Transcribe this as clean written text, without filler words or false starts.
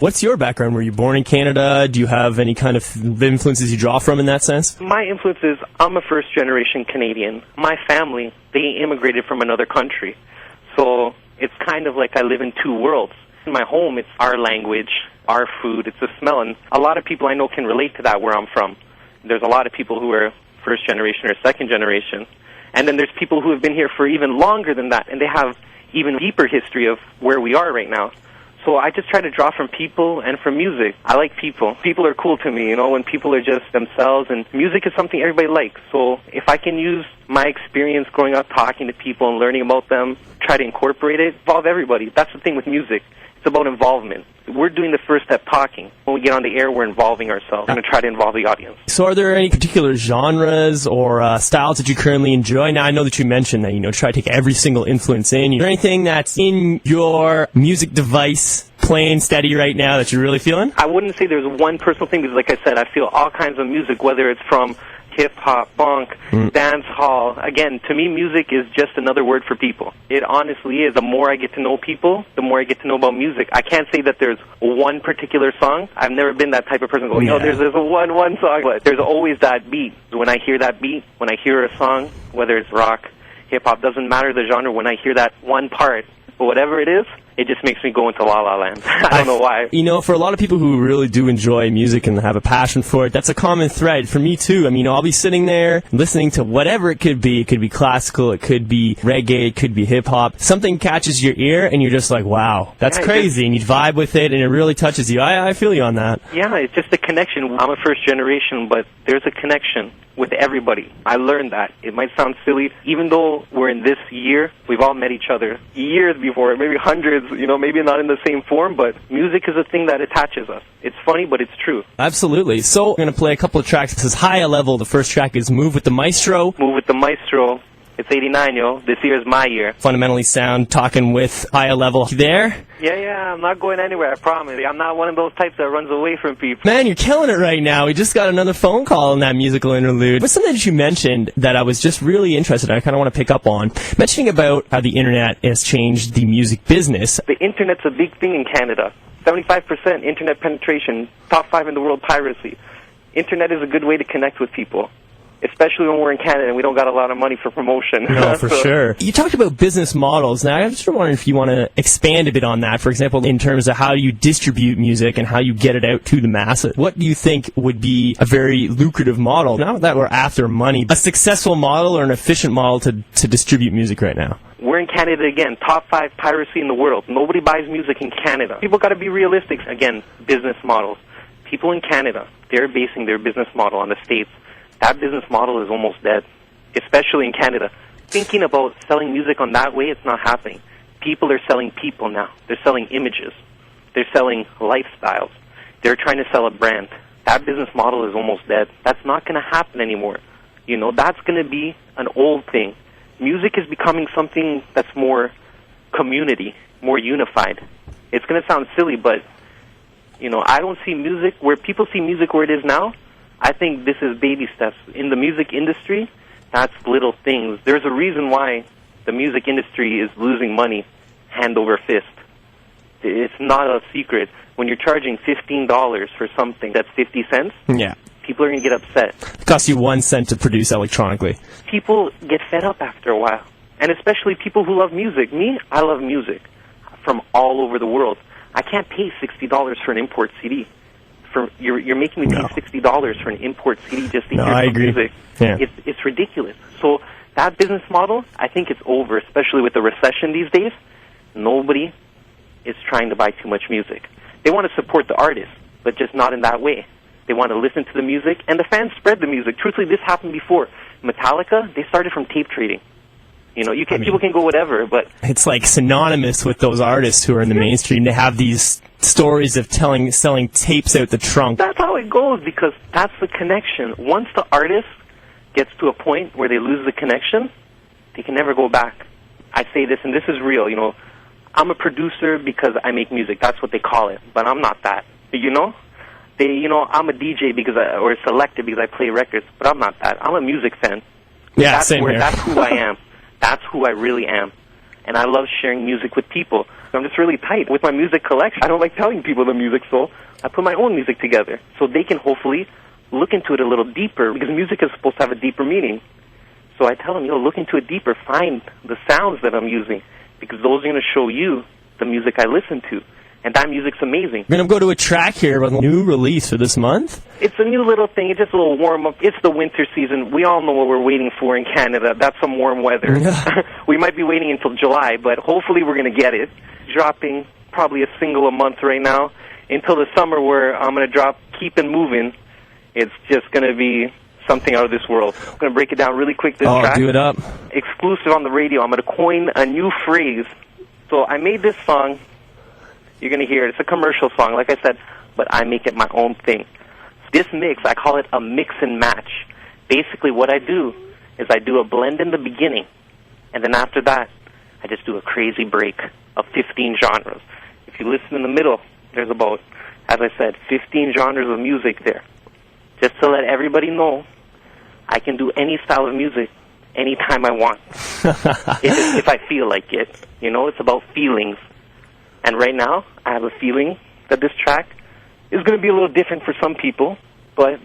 What's your background? Were you born in Canada? Do you have any kind of influences you draw from in that sense? My influence is I'm a first-generation Canadian. My family, they immigrated from another country. So it's kind of like I live in two worlds. In my home, it's our language, our food, it's the smell. And a lot of people I know can relate to that where I'm from. There's a lot of people who are first generation or second generation. And then there's people who have been here for even longer than that, and they have even deeper history of where we are right now. So I just try to draw from people and from music. I like people. People are cool to me, you know, when people are just themselves, and music is something everybody likes. So if I can use my experience growing up talking to people and learning about them, try to incorporate it, involve everybody. That's the thing with music. It's about involvement. We're doing the first step talking. When we get on the air, we're involving ourselves. We're going to try to involve the audience. So are there any particular genres or styles that you currently enjoy? Now, I know that you mentioned that, try to take every single influence in. Is there anything that's in your music device playing steady right now that you're really feeling? I wouldn't say there's one personal thing because, like I said, I feel all kinds of music, whether it's from hip-hop, funk, dance hall. Again, to me, music is just another word for people. It honestly is. The more I get to know people, the more I get to know about music. I can't say that there's one particular song. I've never been that type of person going, there's a one song. But there's always that beat. When I hear that beat, when I hear a song, whether it's rock, hip-hop, doesn't matter the genre, when I hear that one part, but whatever it is, it just makes me go into La La Land. I don't know why. For a lot of people who really do enjoy music and have a passion for it, that's a common thread. For me, too. I'll be sitting there listening to whatever it could be. It could be classical, it could be reggae, it could be hip-hop. Something catches your ear, and you're just like, wow, that's crazy. And you vibe with it, and it really touches you. I feel you on that. Yeah, it's just a connection. I'm a first generation, but there's a connection with everybody. I learned that. It might sound silly. Even though we're in this year, we've all met each other years before, maybe hundreds, maybe not in the same form, but music is a thing that attaches us. It's funny, but it's true. Absolutely. So we're going to play a couple of tracks. This is Higha Level. The first track is Move with the Maestro. Move with the Maestro. It's 89, yo. This year is my year. Fundamentally Sound, talking with Higha Level. You there? Yeah, I'm not going anywhere, I promise. I'm not one of those types that runs away from people. Man, you're killing it right now. We just got another phone call in that musical interlude. But something that you mentioned that I was just really interested in, I kind of want to pick up on, mentioning about how the internet has changed the music business. The internet's a big thing in Canada. 75% internet penetration, top 5 in the world piracy. Internet is a good way to connect with people, especially when we're in Canada and we don't got a lot of money for promotion. No, for sure. You talked about business models. Now, I'm just wondering if you want to expand a bit on that, for example, in terms of how you distribute music and how you get it out to the masses. What do you think would be a very lucrative model? Not that we're after money, a successful model or an efficient model to distribute music right now? We're in Canada again, top 5 piracy in the world. Nobody buys music in Canada. People got to be realistic. Again, business models. People in Canada, they're basing their business model on the States. That business model is almost dead, especially in Canada. Thinking about selling music on that way, it's not happening. People are selling people now. They're selling images. They're selling lifestyles. They're trying to sell a brand. That business model is almost dead. That's not going to happen anymore. That's going to be an old thing. Music is becoming something that's more community, more unified. It's going to sound silly, but, I don't see music where people see music where it is now. I think this is baby steps. In the music industry, that's little things. There's a reason why the music industry is losing money hand over fist. It's not a secret. When you're charging $15 for something that's 50 cents, people are going to get upset. It costs you 1 cent to produce electronically. People get fed up after a while, and especially people who love music. Me, I love music from all over the world. I can't pay $60 for an import CD. You're making me pay $60 for an import CD just to hear some music. Yeah. It's ridiculous. So that business model, I think it's over, especially with the recession these days. Nobody is trying to buy too much music. They want to support the artist, but just not in that way. They want to listen to the music, and the fans spread the music. Truthfully, this happened before. Metallica, they started from tape trading. People can go whatever, but it's like synonymous with those artists who are in the mainstream. They have these stories of selling tapes out the trunk. That's how it goes, because that's the connection. Once the artist gets to a point where they lose the connection, they can never go back. I say this, and this is real. I'm a producer because I make music. That's what they call it, but I'm not that. I'm a DJ or a selector because I play records, but I'm not that. I'm a music fan. Yeah, same here. That's who I am. That's who I really am. and I love sharing music with people. So I'm just really tight with my music collection. I don't like telling people the music, so I put my own music together so they can hopefully look into it a little deeper, because music is supposed to have a deeper meaning. So I tell them, look into it deeper, find the sounds that I'm using, because those are going to show you the music I listen to. And that music's amazing. We're going to go to a track here about a new release for this month. It's a new little thing. It's just a little warm-up. It's the winter season. We all know what we're waiting for in Canada. That's some warm weather. We might be waiting until July, but hopefully we're going to get it. Dropping probably a single a month right now until the summer, where I'm going to drop Keepin' Movin'. It's just going to be something out of this world. I'm going to break it down really quick, this track. Do it up. Exclusive on the radio. I'm going to coin a new phrase. So I made this song. You're going to hear it. It's a commercial song, like I said, but I make it my own thing. This mix, I call it a mix and match. Basically what I do is I do a blend in the beginning, and then after that, I just do a crazy break of 15 genres. If you listen in the middle, there's about, as I said, 15 genres of music there. Just to let everybody know, I can do any style of music anytime I want, if I feel like it. It's about feelings. And right now, I have a feeling that this track is going to be a little different for some people, but